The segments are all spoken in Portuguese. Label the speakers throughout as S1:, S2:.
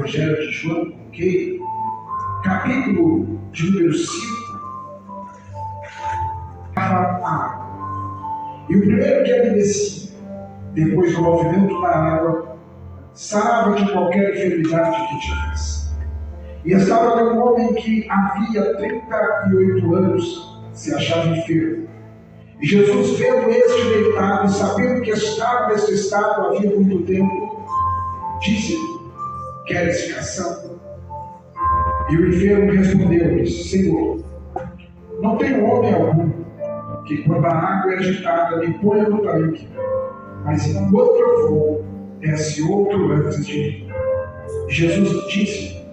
S1: Evangelho de João, ok? Capítulo de número 5. E o primeiro que ali descia, depois do movimento da água, sarava de qualquer enfermidade que tivesse. E estava ali um homem que havia 38 anos se achava enfermo. E Jesus, vendo este deitado e sabendo que estava nesse estado havia muito tempo, disse-lhe: queres ficação? E o enfermo respondeu-lhe: Senhor, não tenho homem algum que, quando a água é agitada, me ponha no tanque, mas enquanto eu vou, desce outro antes de mim. E Jesus disse: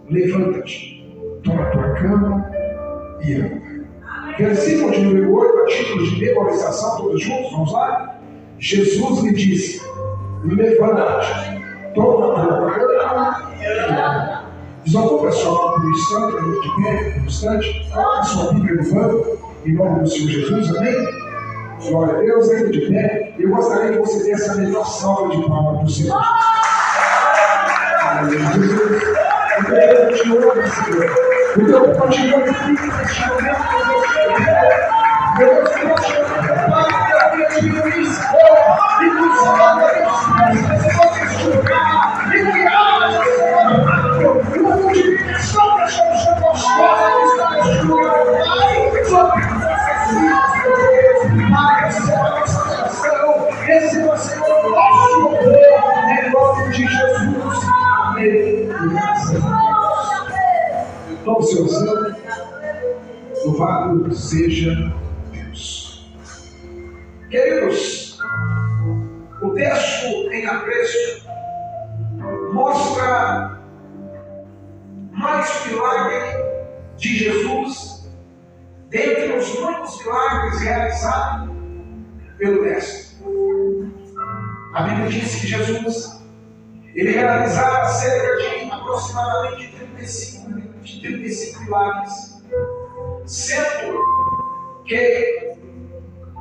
S1: levanta-te, toma a tua cama e anda. Versículo de número 8, a título de memorização, todos juntos, vamos lá? Jesus lhe disse: levanta-te, toma a tua cama e anda. Desocupa só por um instante, de pé, por um instante, coloca a sua Bíblia no banco, em nome do Senhor Jesus, amém? Glória a Deus, ainda de pé. Eu gostaria que você desse a melhor salva de palmas para o Senhor. Jesus, eu te amo, Senhor. Então, eu continuo aqui neste momento. Deus, eu te amo, Pai, pela minha diminuição, e nos olhos, e me abre, Senhor, uma multiplicação das suas gostosas que está neste lugar, Pai, sobre Pai, receba a nossa oração, receba, Senhor, o nosso louvor, em nome de Jesus. Amém. Graças a Deus. Tome seu santo. Louvado seja Deus. Queridos, o texto em apreço mostra mais milagre de Jesus dentre os muitos milagres realizados pelo Mestre. A Bíblia diz que Jesus ele realizava cerca de aproximadamente 35 milagres, sendo que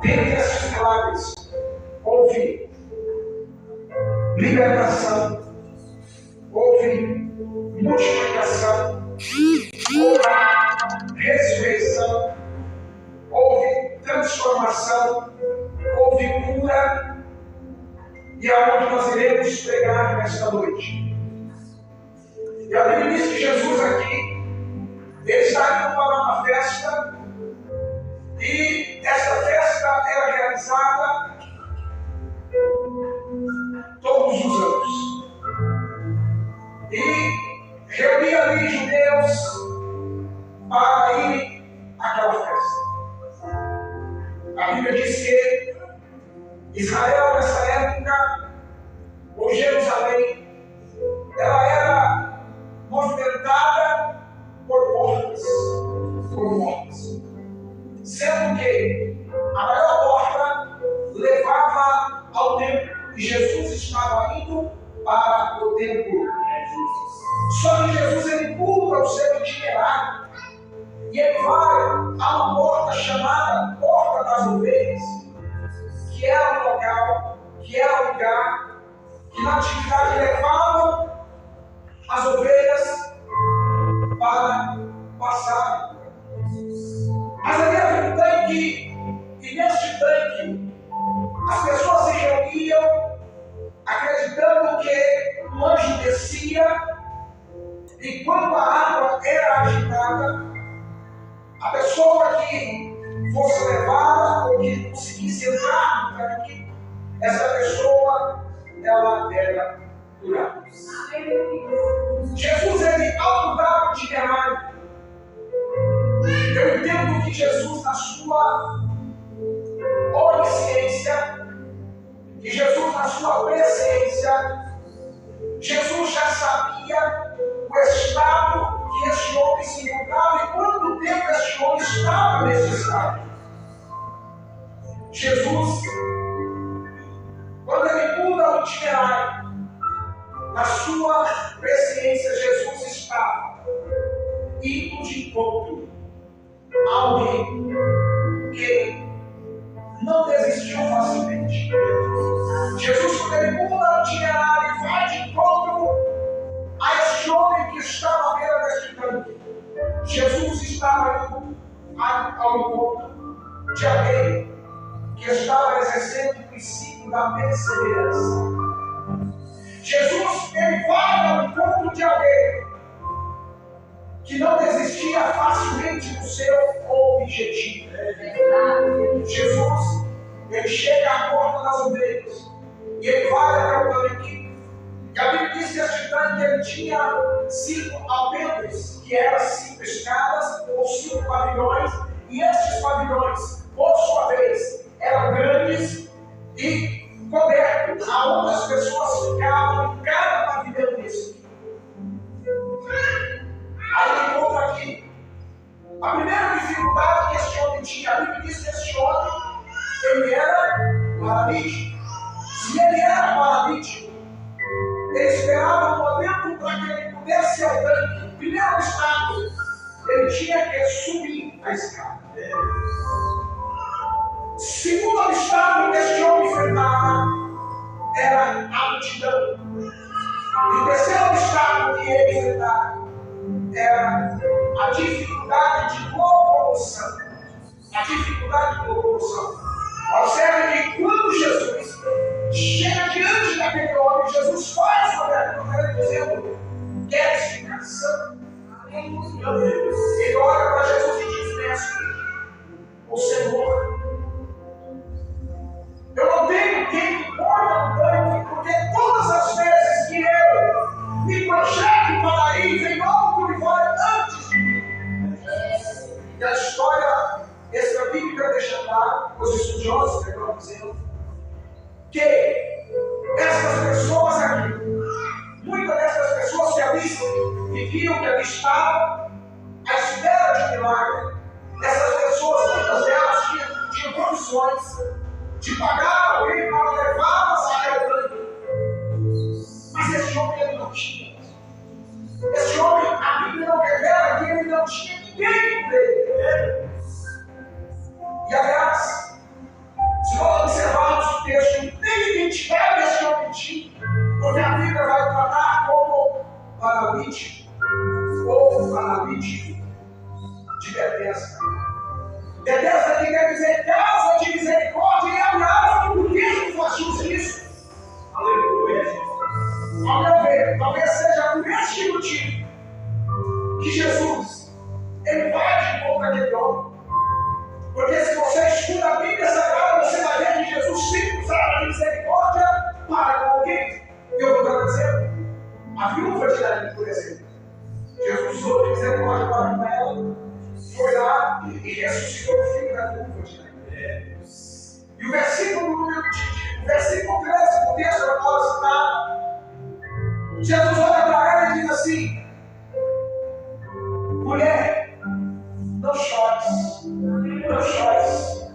S1: dentre esses milagres houve libertação, houve multiplicação, houve ressurreição, houve transformação, houve cura, e é onde nós iremos pregar nesta noite. E a Bíblia diz que Jesus aqui, ele está indo para uma festa, e esta festa era realizada todos os anos. E reunia ali judeus para ir àquela festa. A Bíblia diz que Israel, nessa época, ou Jerusalém, ela era movimentada por portas, sendo que a maior porta levava ao templo, e Jesus estava indo para o templo. Só que Jesus ele pula o seu itinerário e ele vai a uma porta chamada Porta das Ovelhas, que era um local, que era um lugar que na antiguidade levava as ovelhas para passar. Mas ali havia um tanque, e neste tanque as pessoas se reuniam acreditando que um anjo descia, e quando a água era agitada, a pessoa que fosse levada ou que conseguisse entrar no tanque, essa pessoa ela era curada. Jesus ele autodava o itinerário. Eu entendo que Jesus, na sua onisciência, e Jesus, na sua presciência, Jesus já sabia o estado que este homem se encontrava e quanto tempo este homem estava nesse estado. Jesus, quando ele muda o itinerário, na sua presciência, Jesus estava indo de encontro a alguém que não desistiu facilmente. Jesus, quando ele muda o itinerário e vai de encontro a este ao encontro de alguém que estava exercendo o princípio da perseverança. Jesus, ele vai ao encontro de alguém que não desistia facilmente do seu objetivo. Jesus, ele chega à porta das ovelhas e ele vai até o tanque. E a Bíblia diz que este tanque ele tinha 5 alpendres, que eram 5 escadas ou 5 pavilhões, e estes pavilhões, por sua vez, eram grandes e cobertos, aonde as pessoas ficavam em cada pavilhão desse. Aí ele encontra aqui a primeira dificuldade que este homem tinha. A Bíblia diz que este homem ele era paralítico. Se ele era paralítico, ele esperava um momento para que ele pudesse ir ao tanque. O primeiro obstáculo, ele tinha que subir a escada. O segundo obstáculo que este homem enfrentava era a multidão. E o terceiro obstáculo que ele enfrentava era a dificuldade de locomoção. A dificuldade de locomoção. Observe que quando Jesus chega diante daquele homem, Jesus faz uma pergunta dizendo: queres ficar são? Ele olha para Jesus e diz: mestre, o Senhor, eu não tenho quem me ponha no tanque, porque todas as vezes que eu me projeto para ir, vem outro e vai antes de mim. E a história extra-bíblica deixa claro, os estudiosos estão dizendo, que essas pessoas aqui, muitas dessas pessoas que ali viviam, que ali estavam, à espera de um milagre, essas pessoas, muitas delas tinham condições de pagar alguém para levá-las até o tanque. Mas esse homem ele não tinha. Esse homem, a Bíblia não revela que ele não tinha ninguém por ele. E aliás, se nós observarmos o texto, nem identidade esse homem tinha, porque a Bíblia vai tratar como paralítico ou paralítico de Betesda. Betesda que quer dizer casa de misericórdia, e aliás, por que fazemos isso? Aleluia. Ao meu ver, talvez seja por este motivo que Jesus ele vai de encontro àquele homem. Porque se você estuda a Bíblia Sagrada, você vai ver que Jesus sempre usava a misericórdia para com alguém. Eu vou dar um exemplo. A viúva de Naim, por exemplo. Jesus usou a misericórdia para com ela, foi lá e ressuscitou o filho da viúva de Naim. E o versículo 13, o texto da palavra citada, Jesus olha para ela e diz assim: mulher, não chores, não chores.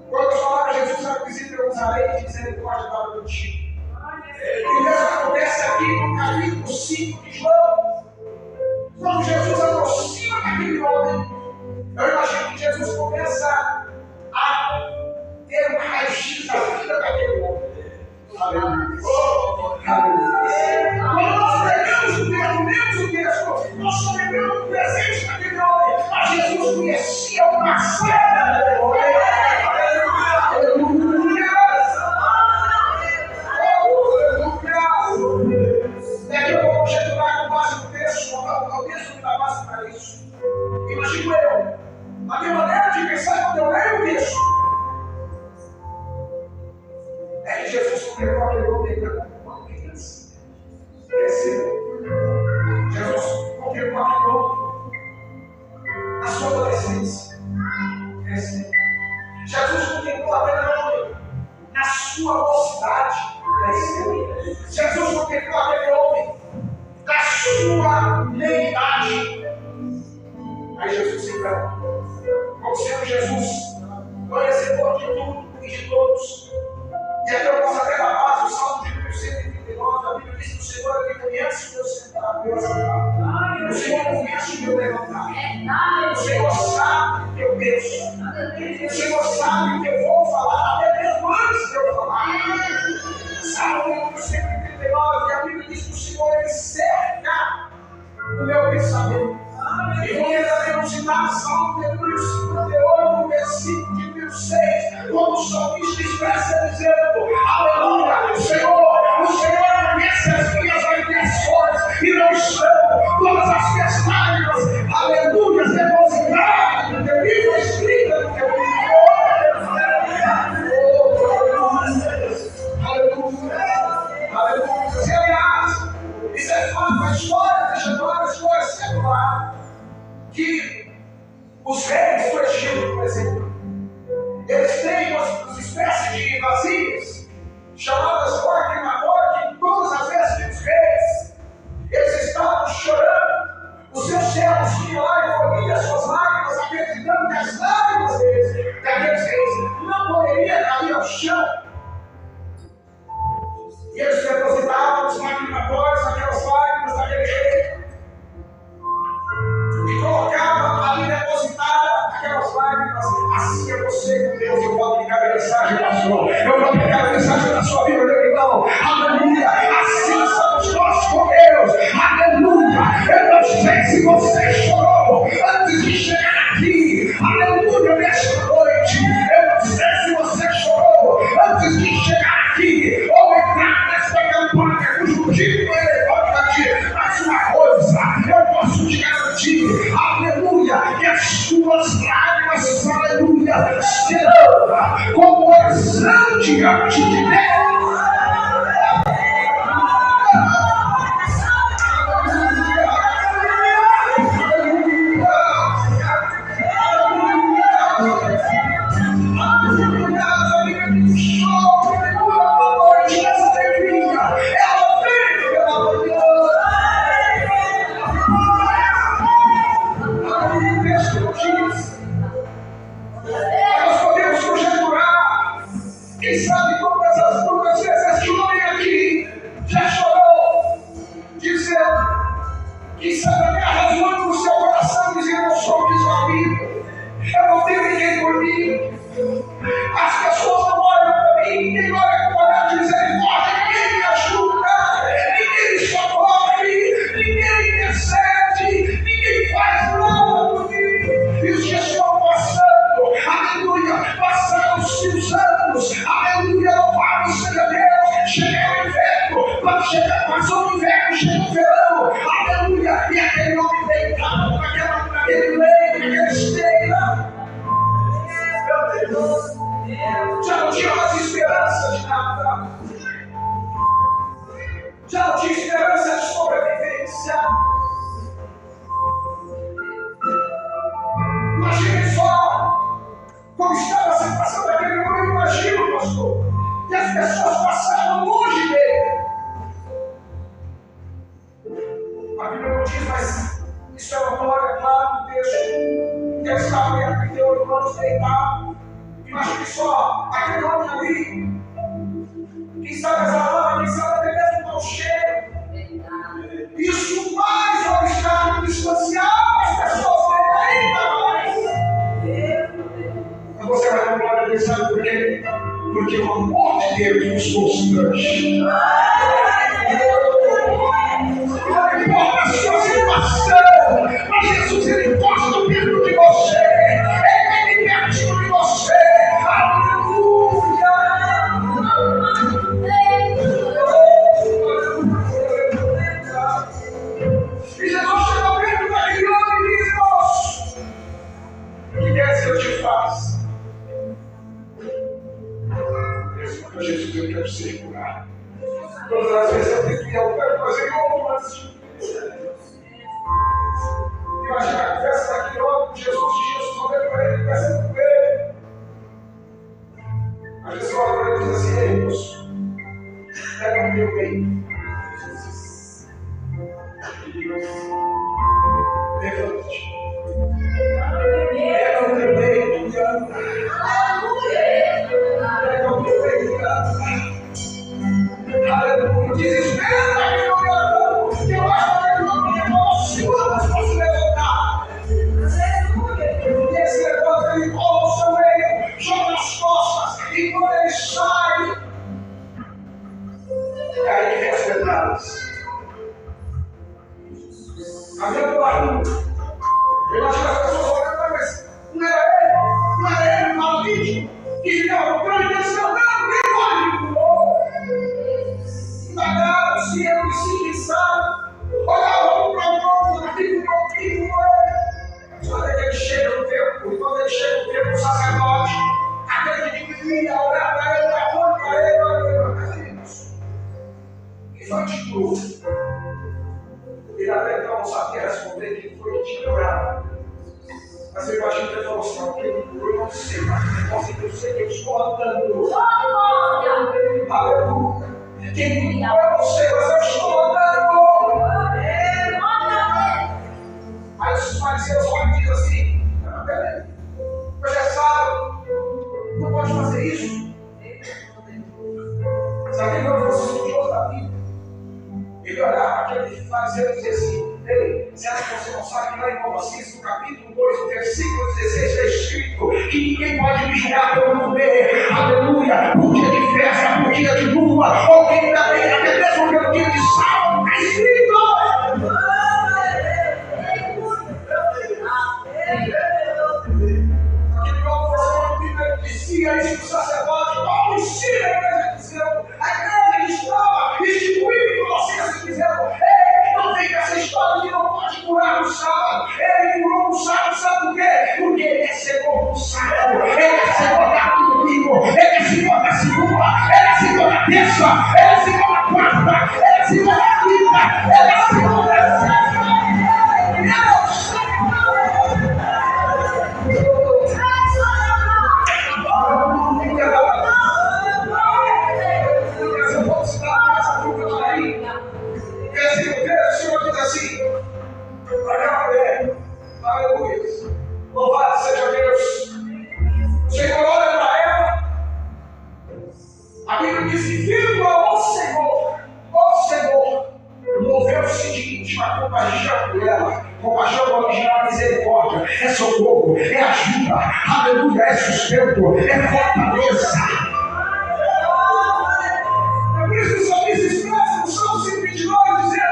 S1: Quando as palavras de Jesus eram visíveis, usarei de misericórdia para contigo. E mesmo acontece aqui no capítulo 5 de João, quando Jesus aproxima daquele homem, eu imagino que Jesus começa a ter um raio-x da vida daquele homem. Aleluia. Quando nós pegamos o texto, lemos o texto, nós só pegamos o presente daquele homem, mas Jesus conhecia o passado daquele homem. Aleluia. Daqui a pouco você vai com base no texto, o texto me dá base para isso. Imagino eu, a minha maneira de pensar quando eu leio o texto é que Jesus contemplou aquele homem como uma criança. Cresceu. Jesus contemplou aquele homem na sua adolescência. Cresceu. Jesus contemplou aquele homem na sua mocidade. Cresceu. Jesus contemplou aquele homem na sua meia-idade. Aí Jesus se encarnou. Como sendo Jesus conhecedor de tudo e de todos. E aqui eu posso até dar base, o Salmo de número 139, a Bíblia diz que o Senhor ele conhece o meu sentar, o Senhor conhece o meu levantar. O Senhor sabe o que eu penso. O Senhor sabe o que eu vou falar, até mesmo antes de eu falar. Salmo de número 139, a Bíblia diz que o Senhor ele cerca o meu pensamento. E quando ele vai citar Salmo de número 58, e não estão todas as minhas lágrimas, aleluia, depositadas no teu livro, escritas no teu livro. Aleluia. E aliás, isso é fato, a história deixa clara, a história secular, que os reis do Egito, por exemplo, eles têm uma espécie de vasilhas chamadas porta e mamor, que todas as vezes que os reis eles estavam chorando, os seus servos tinham lá e colhiam as suas lágrimas, acreditando que as lágrimas deles, daqueles reis, não poderiam cair ao chão. E eles depositavam os lacrimatórios, aquelas lágrimas daquele rei, e colocavam ali depositada aquelas lágrimas. Assim é você com Deus. Eu vou aplicar a mensagem, pastor. Eu vou aplicar a mensagem na sua vida, meu irmão. Aleluia. Assim somos nós com Deus. Aleluia. Eu não sei se você chorou antes de chegar aqui. Aleluia, nesta noite. Eu não sei se você chorou antes de chegar aqui. Ou entrar nesta campanha cujo título é Levanta-te. Mas uma coisa eu posso te garantir. Aleluia. Que as tuas lágrimas, aleluia, serão como oração diante de Deus. Nós podemos conjecturar. Quem sabe quantas vezes este homem aqui já chorou, dizendo, quem sabe até rasgando no seu coração, dizendo: eu sou desvalido, eu não tenho ninguém por mim, as pessoas não olham para mim, ninguém olha com olhar de misericórdia, ninguém me ajuda, ninguém me socorre, ninguém me intercede, ninguém faz nada por mim. E os dias estão passando, aleluia, passaram-se os anos, aleluia, louvado seja Deus. Chega o inverno, quando chega, passou o inverno, chega o verão, aleluia, e aquele homem deitado naquele leito, naquela esteira, meu Deus, já não tinha mais esperança de nada, já não tinha esperança de sobrevivência. Imagine só como estava a situação daquele homem. Imagina, pastor, que as pessoas passavam longe dele. A Bíblia não diz, mas isso é uma glória clara no texto. Que ele estava entre 38 anos deitado. Imagine só, aquele homem ali, quem sabe exalando, quem sabe até mesmo com o cheiro. Isso mais ao estar distanciado, as pessoas verem ainda mais. Mas você vai dar glória a Deus, sabe por quê? Porque o amor de Deus nos constrange. Não importa a sua situação, mas Jesus, ele gosta perto de você. Ele vem pertinho de você. Aleluia! E Jesus chegou perto daquele homem e disse: moço, o que queres que eu te faça? Jesus, eu quero ser curado. Todas as vezes eu tenho que ir ao pé, fazer outro antes de imagina a conversa daquele homem com Jesus, de Jesus olhando para ele, conversando com ele. Mas Jesus olha para ele e diz assim: ei, moço, pega o teu bem. Levante-te. Pega o teu bem e anda. Pega o teu bem e anda. Aleluia. Desespera daquele homem andando, que eu acho que aquele homem emociona para se levantar. E ele se levanta, ele cola o seu meio, joga nas costas, e quando ele sai, aí que vem as pedradas. Havia um barulho. Eu acho que as pessoas olham, mas não era ele, o maldito, que ficava procurando, e eles estavam dando, quem vai me curou? Indagaram se ele se pensava, novo. Ele até então não sabia responder que foi que tinha curado. Mas eu imagino que ele falou assim: porque ele curou, eu não sei, mas o negócio é que eu sei que eu estou andando. Aleluia. Quem curou, eu não sei, mas eu estou andando. Aí os fariseus olham e dizem assim: peraí, hoje é sábado, não pode fazer isso. Sabe quem não fosse estudioso da Bíblia? Ele olhava para aquele fariseu e dizia assim: ei, será que você não sabe que lá em Colossenses, no capítulo 2, no versículo 16, está escrito que ninguém pode me julgar pelo meu ver, aleluia, por dia de festa, por dia de lua, ou quem também, até mesmo pelo dia de sábado, está escrito. Aquele homem falou que dizia isso para o sacerdote: Paulo ensina a igreja dizendo, a igreja estava instituindo em Colossenses dizendo: ei, não vem com essa história de não pode curar no sábado. Ele curou no sábado, sabe por quê? Porque ele é Senhor do sábado, ele é Senhor da domingo, ele é Senhor da segunda, ele é Senhor da terça, ele é Senhor da quarta, ele é Senhor da quinta, ele é Senhor da sexta. O Senhor diz assim: aleluia, louvado seja Deus. O Senhor olha para ela, a Bíblia diz que vindo ao Senhor, moveu-se de íntima compaixão por ela. Compaixão no original é misericórdia, é socorro, é ajuda, aleluia, é sustento, é fortaleza. Por isso que o salmista expressa no Salmo 129 dizendo: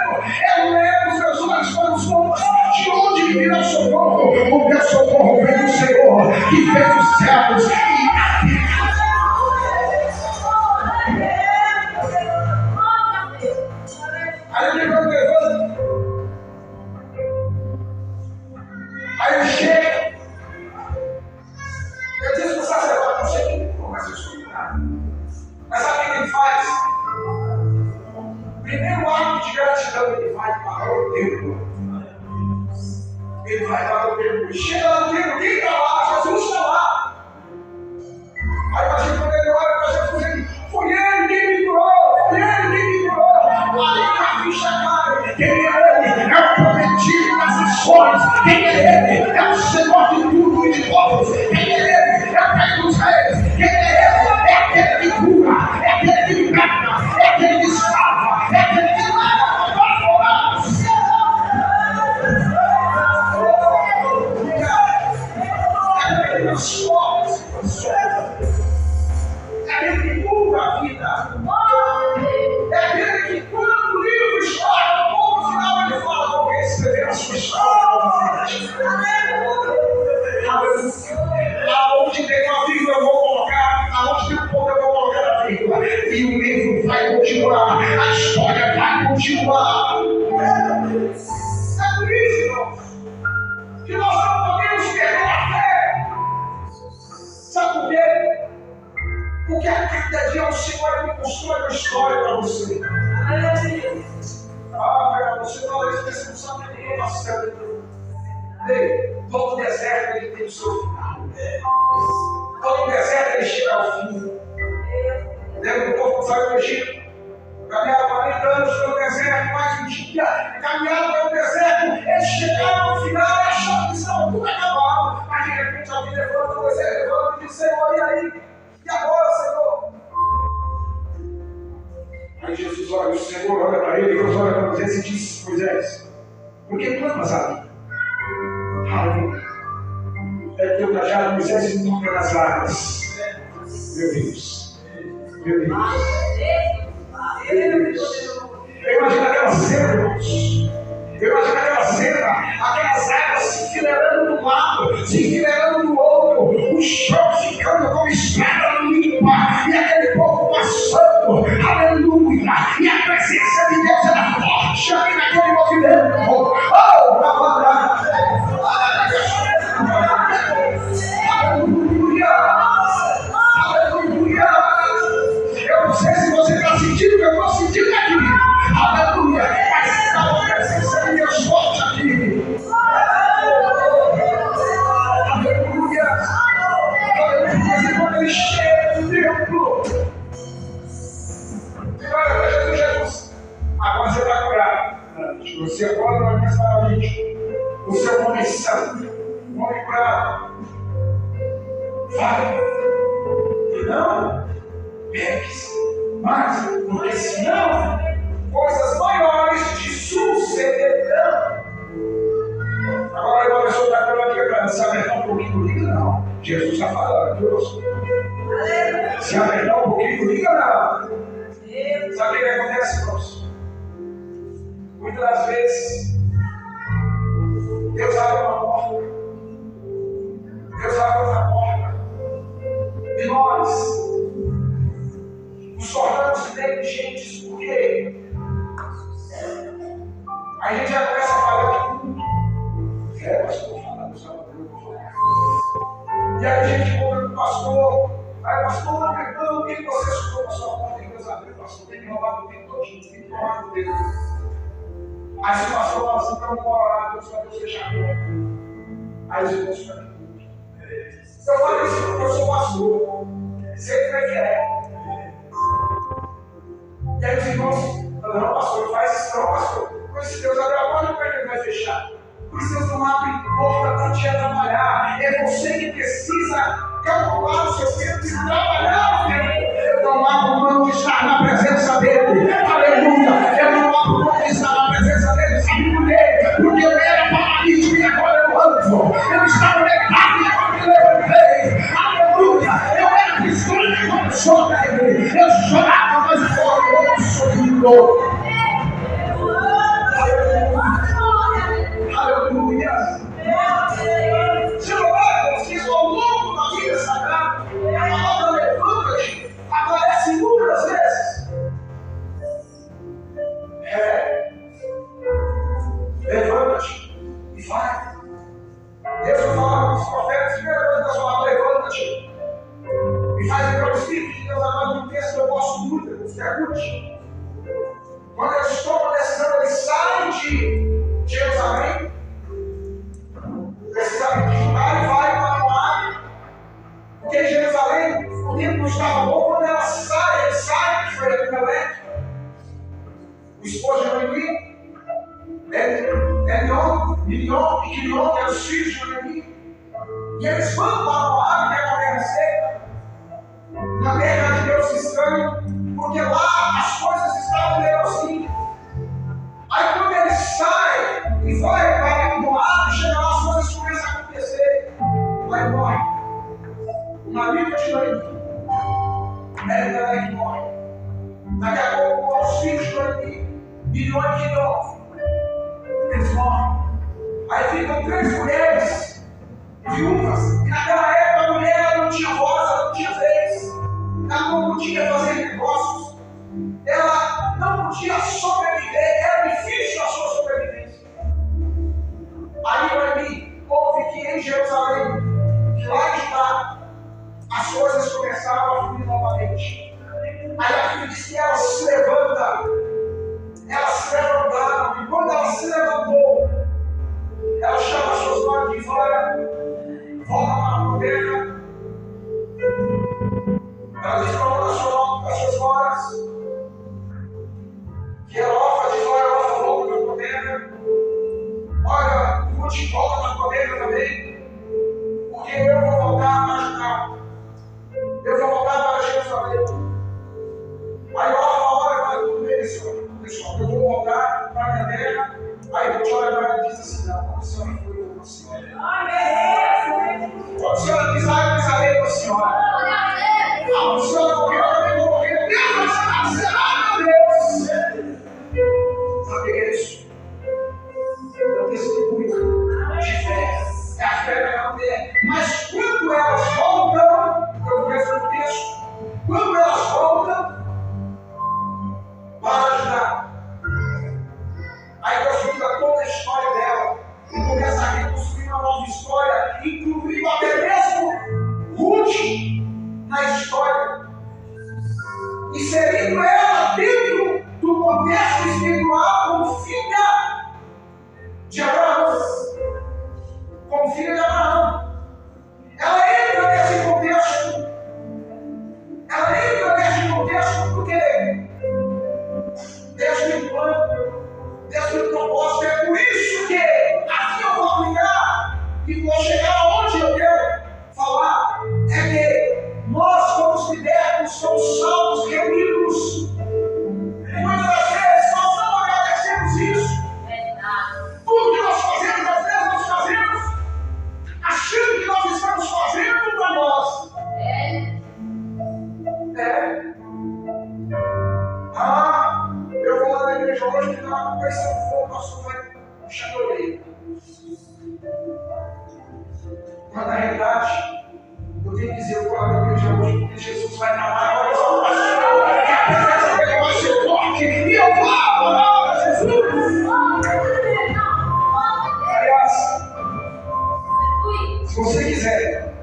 S1: eu levo os meus olhos para os montes, de onde virá o socorro? O meu socorro vem do Senhor, que fez os céus e a terra. Aí ele vai levando. Aí ele chega. Eu disse para o sacerdote: não sei como, mas eu estou curado. Mas sabe o que ele faz? Primeiro ato de gratidão, ele vai para o templo. Ele vai para o templo. Chega lá no templo, quem está lá? Jesus está lá. Aí imagina quando ele olha para Jesus e diz: foi ele quem me curou, foi ele quem me curou. Aí a ficha cai. Quem é ele? É o prometido das nações. Quem é ele? É o Senhor de tudo e de todos. Quem é ele? É o Pai dos reis. Quem é ele? É aquele que cura, é aquele que liberta, é aquele que salva, é aquele que leva para fora. É aquele que transforma situações, é aquele que muda a vida, é aquele que, quando o livro está no ponto final, ele fala: vou escrever a sua história. Aonde tem uma vírgula eu vou colocar, aonde tem um ponto eu vou colocar a vírgula, e o livro vai continuar, a história vai continuar. É por isso, irmãos, que nós não podemos perder a fé. Sabe por quê? Porque a cada dia o Senhor me constrói uma história para você. Fernando, você fala isso, você não sabe o que é bastante. Ei, todo deserto ele tem o seu final. Todo deserto ele chega ao fim. Lembra do povo que saiu do Egito? Caminharam 40 anos pelo deserto, mais um dia. Caminharam pelo deserto, eles chegaram ao final e acharam que estava tudo acabado. Mas de repente alguém levanta o deserto, levanta e diz: Senhor, e aí? E agora, Senhor? Aí Jesus olha, o Senhor olha para ele, Deus olha para Moisés e diz: Moisés, por que clamas a mim? Aleluia. É teu cajado, Moisés, e toca nas águas. Meu Deus. Meu Deus. Meu Deus. Eu imagino aquela cena, irmãos. Eu imagino aquela cena, aquelas águas se enfileirando de um lado, se enfileirando do outro, o chão ficando como estrada limpa, e aquele povo passando, aleluia, e a presença de Deus era forte ali naquele movimento. Oh, aleluia, aleluia. Eu não sei se você está sentindo o que eu estou sentindo aqui, aleluia. Você agora não é mais paralítico. Você é um homem santo, um homem bravo. Vai. E não peques mais, porque senão coisas maiores te sucederão. Agora a pessoa está falando aqui para se apertar um pouquinho, liga não. Jesus está falando, Deus. Se apertar um pouquinho, liga não. Sabe o que acontece, irmãos? Muitas das vezes, Deus abre uma porta. Deus abre outra porta. E nós nos tornamos negligentes porque a gente já começa a falar de tudo. Pastor, falando só para eu vou falar. E aí a gente conta com o pastor. Aí, pastor, pergunta o que você estudou para sua porta e Deus abriu, pastor. Tem que roubar o tempo todinho, tem que roubar o tempo. Aí se o pastor fala assim, para não orar, Deus vai fechar a porta. Aí os irmãos ficam tudo. Eu falo isso porque eu sou pastor. Sei como é que é. E aí os irmãos falam, não, pastor, faz isso não, pastor. Mas se Deus abrir a porta, como é que ele vai fechar? Por isso Deus não abre porta para te atrapalhar. É você que precisa calcular o seu tempo e trabalhar o tempo. Eu não abro mão de estar na presença dele. Aleluia. Eu não abro mão de estar na presença dele. Sabe por quê? Porque eu era paralítico e agora eu ando. Eu estava deitado e agora me levantei. Aleluia. Eu era cristão e agora eu sou dele. Eu chorava, mas agora eu sou sorrindo. Aleluia! Se não é, porque ao longo da vida sagrada, a palavra levanta-te aparece inúmeras vezes. Levanta-te e vai. Deus vai falar com os profetas, primeira coisa da sua palavra, levanta-te e faz o Espírito de Deus agora no texto que eu gosto muito, eu escute. Quando eles tomam a decisão, eles saem de Jerusalém, precisava de Judá e vai para Moab, porque em Jerusalém o tempo não estava bom. Quando ela sai, ele sai, que foi a Abimelec, o esposo de Noemi, Elion e Quilion, que eram os filhos de Noemi, e eles vão para Moab, que é uma terra seca, na terra de Deus estranho, porque lá as coisas estavam melhorzinhas. Aí quando ele sai e vai para Moab, chega lá, as coisas começam a acontecer. Aí morre o marido de Noemi, Elimelec morre. Daqui a pouco morre os filhos de Noemi, Quilion e Quilion. Eles morrem. Aí ficam 3 mulheres viúvas. E naquela época a mulher ela não tinha voz, ela não tinha vez. Ela não podia fazer negócios. Ela não podia sobreviver. Era difícil a sua sobrevivência. Aí Noemi ouve que em Jerusalém, que lá está, as coisas começaram a fluir novamente. Aí a Bíblia diz que ela se levanta. Elas se levantaram. E quando ela se levantou, ela chama as suas mãos de fora, volta para a caverna. Ela diz para uma das suas noras que ela ofa de fora, ela volta para a caverna. Olha, Ruth volta para a caverna também, porque eu vou voltar para Judá. Eu vou voltar para Jerusalém. Aí olha para tudo bem, senhor. Pessoal, eu vou voltar para a minha terra. Aí Ruth olha para ela e diz assim: não, a senhora foi com a senhora. A senhora quis saber com a senhora. A senhora morreu, eu também vou morrer. Deus, será, meu Deus? Sabe o que é isso? É um testemunho de fé. É a fé daquela mulher. Mas quando elas voltam, eu penso no texto, quando elas voltam para ajudar, aí Deus muda toda a história dela e começa a reconstruir uma nova história, incluindo até mesmo Ruth na história, inserindo ela dentro do contexto espiritual como filha de Abraão. Como filha de Abraão. Ela entra nesse contexto. Ela entra nesse contexto porque Deus tem um plano, Deus tem um propósito. pastor vai puxar a orelha. Mas na realidade, eu tenho que dizer, eu vou lá na igreja hoje, porque Jesus vai dar maior exaltação. E a presença dele vai ser forte. E eu vou adorar a Jesus. Aliás, se você quiser,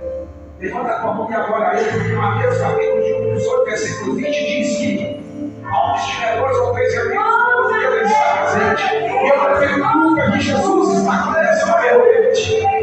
S1: levanta a tua mão e adora a ele, porque Mateus capítulo 18, versículo 20 diz que aonde estiver 2 ou 3 amigos, ele está presente. E eu não tenho dúvida que Jesus está aqui nessa noite.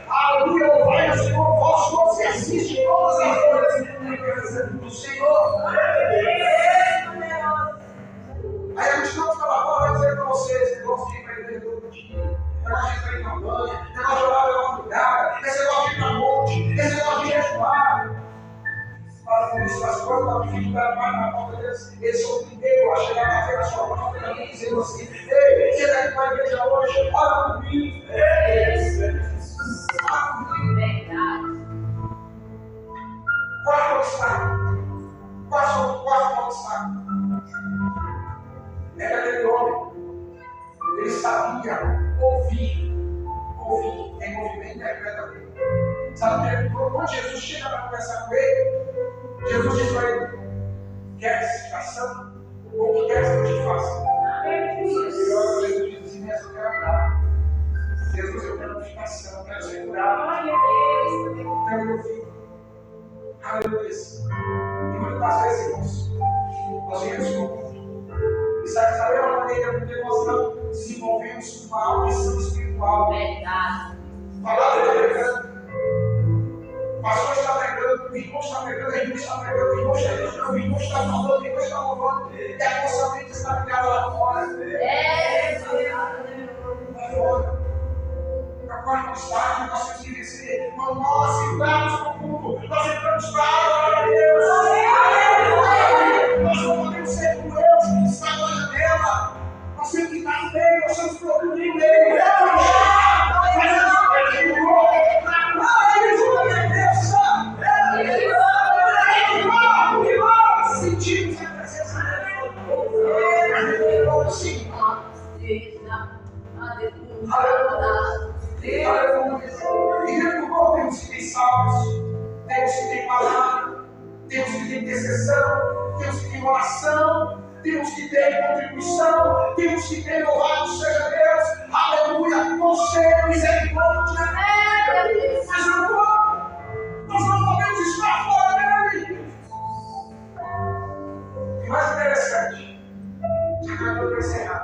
S2: Aleluia, louvai ao Senhor, vós todos que assistem todas as coisas do Senhor.
S1: pessoas, eles são primeiros a chegar na frente da sua porta e dizendo assim: ei, você está aqui para a igreja hoje? Ora comigo. Quarto obstáculo. Quarto obstáculo. É que aquele homem, ele sabia ouvir em movimento interpreta bem. Sabe, quando Jesus chega para conversar com ele, Jesus diz para ele: quer explicação? Ou que quer que eu te faça? Ele olha para Jesus e diz assim: eu quero andar. Jesus, eu quero explicação, eu quero ser curado. Então eu vi. Aleluia. E muitas vezes, irmãos, nós viemos com o mundo. E sabe a maneira porque nós não desenvolvemos uma audição espiritual?
S2: Verdade.
S1: Palavra está pregando. Pastor está pregando, o irmão está pregando, a irmã está pregando, o irmão está ilustrando, o irmão está falando, o irmão está louvando. E a nossa mente está ligada lá fora. Lá fora. Para quarto obstáculo, nós temos que vencer. Quando nós entramos para o mundo, nós entramos para a glória de Deus. Nós não podemos ser como Deus que está na janela. Nós temos que estar no meio, nós temos que produzir no meio. Sentimos a presença de Deus. Sim. Aleluia. E recuou, temos que ter salmos, temos que ter palavra, temos que ter intercessão, temos que ter oração, temos que ter contribuição, temos que ter louvado seja Deus, aleluia, conselho, misericórdia. Mas nós não podemos estar fora dele. O mais interessante, já que eu vou encerrar,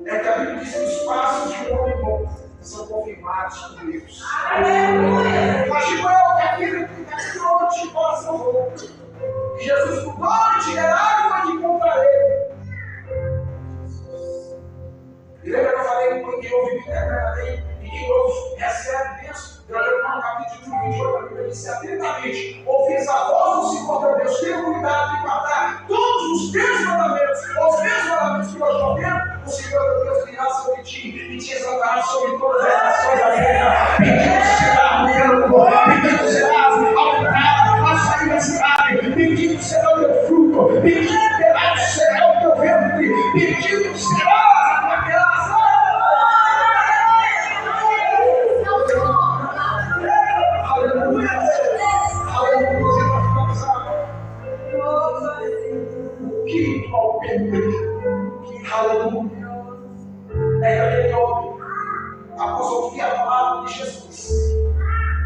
S1: é que a Bíblia diz que os passos de um homem bom são confirmados por Deus. Aleluia! Imagina eu que aquele homem de coração bom. E Jesus mudou o itinerário e foi de encontrar ele. E lembra que eu falei que quem ouve interpreta bem e quem ouve recebe bênção? Eu lembro no capítulo 28 da Bíblia disse atentamente: ouvis a voz do Senhor teu Deus, tenha cuidado de guardar todos os teus mandamentos, os meus mandamentos que eu estou vendo. O Senhor teu Deus virá sobre ti e te exaltará sobre todas as nações da terra. Bendito será o campo, bendito serás ao entrar, ao sair da cidade, bendito será o teu fruto, bendito será o teu ventre, bendito será a tua casa. Aleluia! Aleluia! O que aleluia! É aquele homem, após ouvir a palavra de Jesus,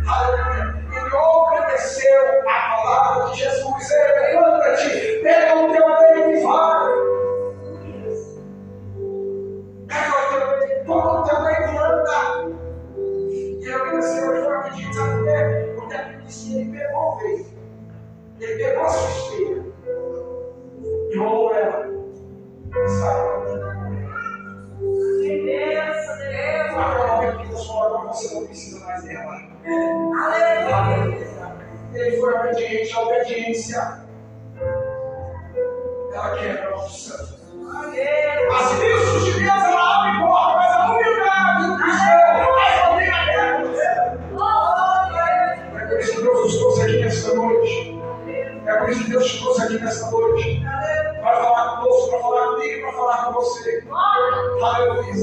S1: aleluia, ele obedeceu a palavra de Jesus. Levanta-te, pega o teu leito e vai. Pega o teu leito, toma o teu leito e anda. E ele obedeceu, ele foi obediente, sabe por quê? Porque a Bíblia diz que ele pegou o leito, ele pegou a sua esteira e rolou ela. E saiu. Até o momento que Deus fala, você não precisa mais dela. Aleluia. Ele foi obediente, a obediência ela quebra o santo. As bênçãos de Deus ela abre porta, mas a humildade do cristão ela mantém aberta. É por isso que Deus nos trouxe aqui nesta noite. É por isso que Deus te trouxe aqui nesta noite. Para falar conosco, para falar comigo, para falar com você. Aleluia.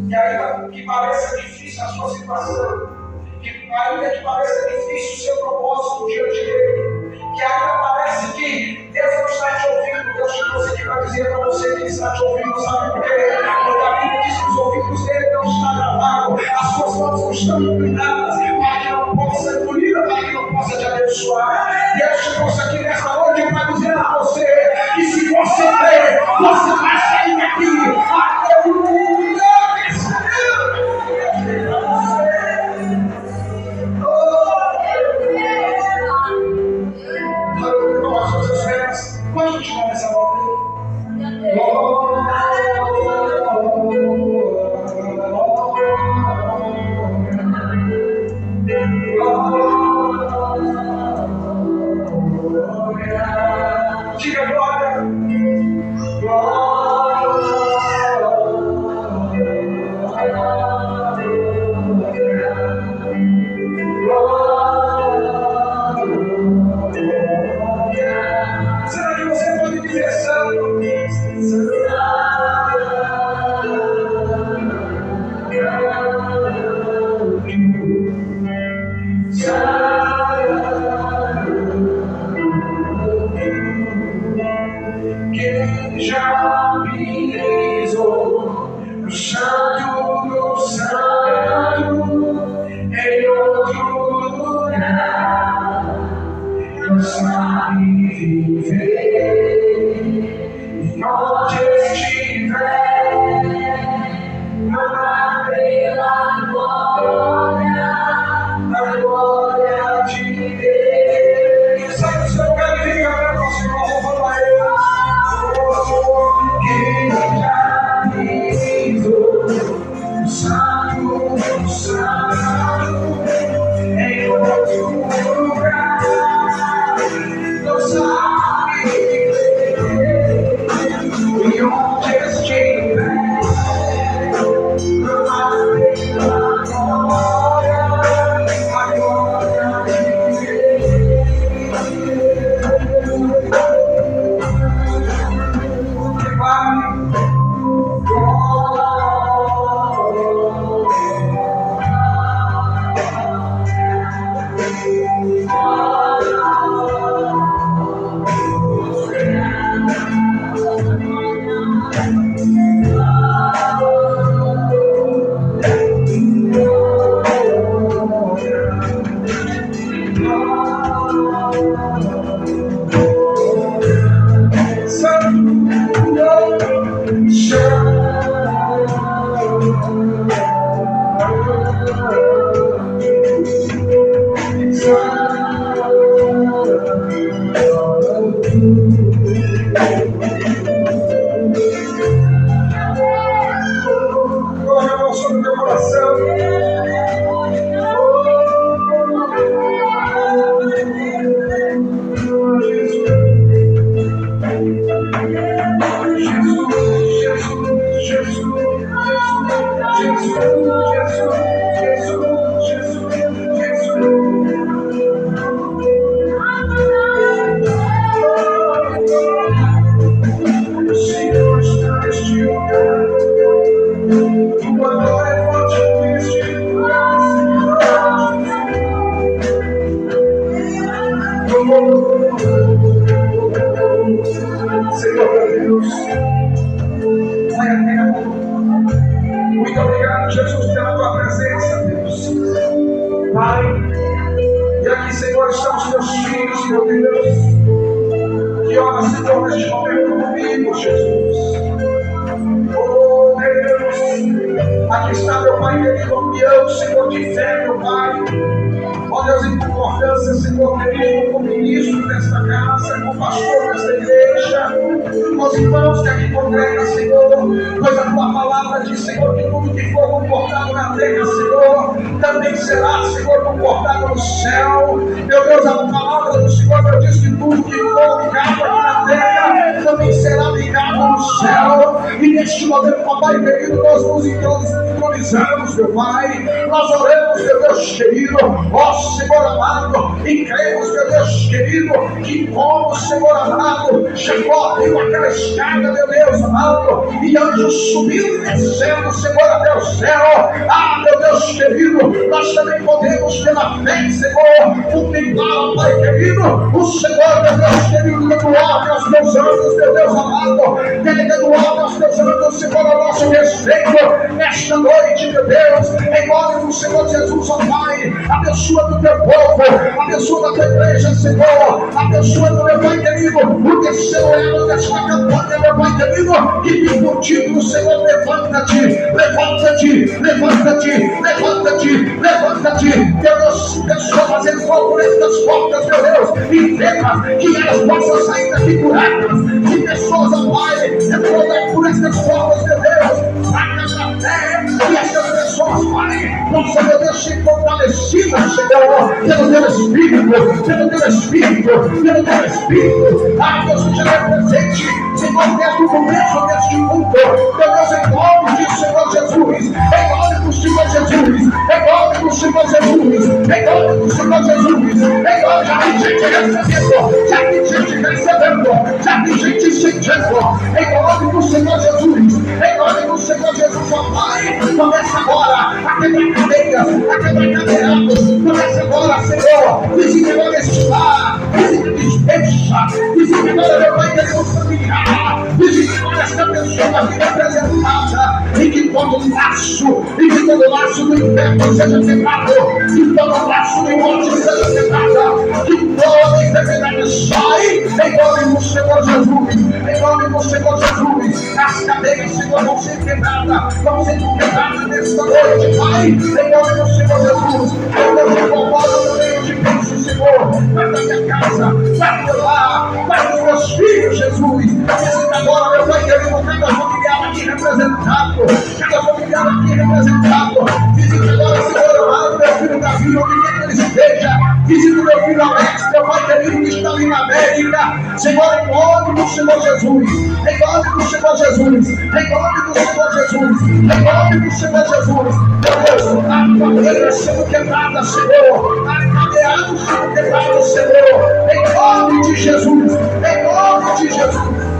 S1: Que ainda que pareça difícil a sua situação, que ainda que pareça difícil o seu propósito diante dele, que ainda parece que Deus não está te ouvindo, Deus te trouxe aqui para dizer para você que Ele está te ouvindo, sabe por quê? Porque a Bíblia diz que os ouvidos dele não estão gravados, as suas mãos não estão inclinadas, para que não possa ser engolida, para que não possa te abençoar. Deus te trouxe aqui nesta noite para dizer a você que se você crer, você vai sair daqui. Aleluia! Vamos continuar nessa expressando. Quem já pisou no santo do santo, em outro lugar, não sabe viver. E onde estiver, não abre a glória de Deus. Sabe o seu carinho, meu Senhor, vamos a Ele. Quem já pisou no santo do santo, em outro lugar, não sabe viver. E onde estiver, não abre a glória de Senhor Deus, Pai eterno, muito obrigado, Jesus, pela tua presença, Deus. Pai, e aqui, Senhor, estão os teus filhos, meu Deus, que ora, Senhor, neste momento comigo, Jesus. Oh, Deus, aqui está, meu Pai querido, união, Senhor, de fé, meu Pai. Ó Deus, em concordância, Senhor querido, com o ministro desta casa, com o pastor desta igreja, com os irmãos que aqui congregam, Senhor, pois a tua palavra diz, Senhor, que tudo que for comportado na terra, Senhor, também será, Senhor, comportado no céu. Meu Deus, a palavra do Senhor, meu diz que tudo que for ligado aqui na terra, também será ligado no céu. E neste momento, papai querido, nós nos entronizamos, meu Pai, nós oramos, meu Deus querido, ó Senhor amado, e cremos, meu Deus querido, que como, Senhor amado, Jacó abriu aquela escada, meu Deus amado, e anjos subindo e descendo, Senhor, até o céu. Ah, meu Deus querido, nós também podemos, pela fé, Senhor, contemplar, Pai querido, o Senhor, meu Deus querido, dando ordem aos teus anjos, meu Deus amado, dando ordem aos teus anjos, Senhor, ao nosso respeito, nesta noite, meu Deus, em nome do Senhor Jesus, ó Pai, abençoa do teu povo, abençoa da tua igreja, Senhor, abençoa do meu Pai querido, o terceiro elo desta campanha, meu Pai querido, que diz contigo, Senhor, levanta-te, levanta-te, levanta-te, levanta-te, levanta-te, meu Deus, pessoas entram por estas portas, meu Deus, e veja que elas possam sair daqui curadas, que pessoas, ó Pai, entrou por estas portas, meu Deus, a fé, e estas pessoas, Pai, possam, meu Deus, ser fortalecidas, Senhor, pelo teu Espírito, pelo teu Espírito, pelo teu Espírito. Ah, Deus, que já é presente, Senhor, desde o começo deste mundo. Meu Deus, em nome do Senhor Jesus, em nome do Senhor Jesus, em nome do Senhor Jesus, em nome do Senhor Jesus, em nome, já tem gente recebendo, já tem gente recebendo, já tem gente sentindo, em nome do Senhor Jesus, em nome do Senhor Jesus, ó Pai, começa agora a quebrar cadeias, a quebrar cadeados, começa agora, Senhor, visita agora este lar, visita despecha, visita agora, meu Pai, Deus familiar, visita agora esta pessoa aqui representada, e que todo laço, e que todo laço do inferno seja quebrado, que todo laço do morte seja quebrado, que toda enfermidade sai, em nome do Senhor Jesus, em nome do Senhor Jesus, as cadeias, Senhor, vão ser quebradas, vão ser quebradas nesta noite, Pai, em nome do Senhor Jesus, eu Deus, eu concordo no meio de Cristo, Senhor, vai da minha casa, vai do lar, vai dos meus filhos, Jesus, visita agora, meu Pai querido, cada familiar aqui representado, cada familiar aqui representado, visita agora, Senhor, amado, meu filho Davi, onde quer que ele esteja, visita o meu filho Alex, meu Pai querido, que está ali na América, Senhor, em nome do Senhor Jesus, em nome do Senhor Jesus, em nome do Senhor Jesus, em nome do Senhor Jesus, meu Deus, a cadeia sendo quebrada, Senhor, a cadeado sendo quebrada, Senhor, em nome de Jesus, em nome de Jesus.